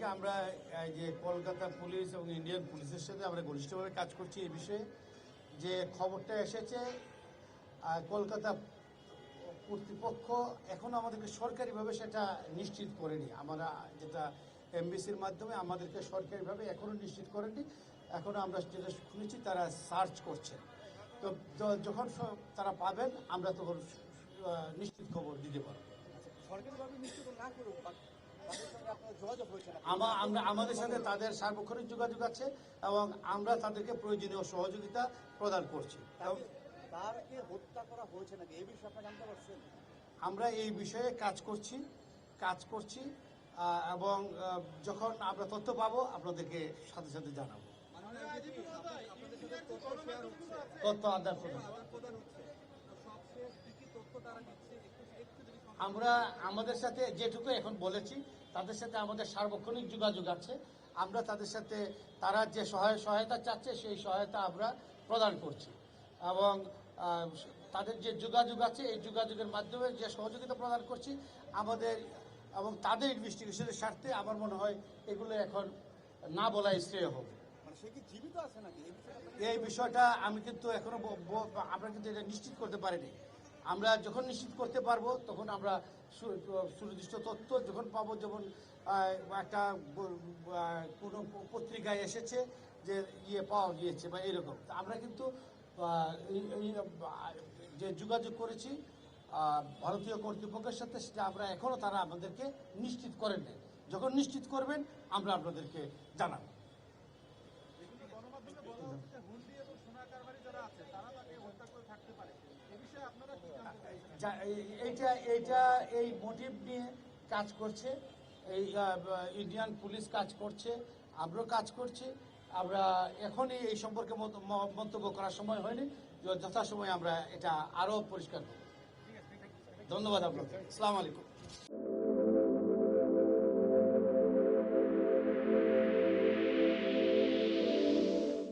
থেকে আমরা এই যে কলকাতা পুলিশ এবং ইন্ডিয়ান পুলিশের সাথে আমরা ঘনিষ্ঠভাবে কাজ করছি এই বিষয়ে। যে খবরটা এসেছে কলকাতা কর্তৃপক্ষ এখনও আমাদেরকে সরকারিভাবে সেটা নিশ্চিত করেনি। আমরা যেটা এমবিসির মাধ্যমে আমাদেরকে সরকারিভাবে এখনও নিশ্চিত করেনি। এখনও আমরা যেটা শুনেছি তারা সার্চ করছে। তো যখন তারা পাবেন আমরা তখন নিশ্চিত খবর দিতে পারবো। সরকারিভাবে নিশ্চিত না করুক, আমাদের সাথে তাদের সার্বক্ষণিক যোগাযোগ আছে এবং আমরা তাদেরকে প্রয়োজনীয় সহযোগিতা প্রদান করছি। তারকে হত্যা করা হয়েছে নাকি এই বিষয়ে আপনারা জানতে পারছেন? আমরা এই বিষয়ে কাজ করছি এবং যখন আমরা তথ্য পাবো আপনাদেরকে সাথে সাথে জানাবো। তথ্য আদান প্রদান আমরা আমাদের সাথে যেটুকু এখন বলেছি তাদের সাথে আমাদের সার্বক্ষণিক যোগাযোগ আছে। আমরা তাদের সাথে তারা যে সহায়তা চাচ্ছে সেই সহায়তা আমরা প্রদান করছি এবং তাদের যে যোগাযোগ আছে এই যোগাযোগের মাধ্যমে যে সহযোগিতা প্রদান করছি আমাদের এবং তাদের ইনভেস্টিগেশনের স্বার্থে আমার মনে হয় এগুলো এখন না বলাই শ্রেয় হবে। সে কি জীবিত আছে নাকি এই বিষয়টা আমি কিন্তু এখনো আমরা কিন্তু এটা নিশ্চিত করতে পারিনি। আমরা যখন নিশ্চিত করতে পারবো তখন আমরা সুনির্দিষ্ট তথ্য যখন পাবো, যেমন একটা কোনো পত্রিকায় এসেছে যে পাওয়া গিয়েছে বা এরকম, আমরা কিন্তু যে যোগাযোগ করেছি ভারতীয় কর্তৃপক্ষের সাথে সেটা আমরা এখনও তারা আমাদেরকে নিশ্চিত করেন নাই। যখন নিশ্চিত করবেন আমরা আপনাদেরকে জানাবো। এই মোটিভ নিয়ে কাজ করছে এই ইন্ডিয়ান পুলিশ কাজ করছে, আমরাও কাজ করছি। আমরা এখনই এই সম্পর্কে মন্তব্য করার সময় হয়নি, যথাসময়ে আমরা এটা আরও পরিষ্কার করব। ধন্যবাদ আপনাকে। আসসালামু আলাইকুম।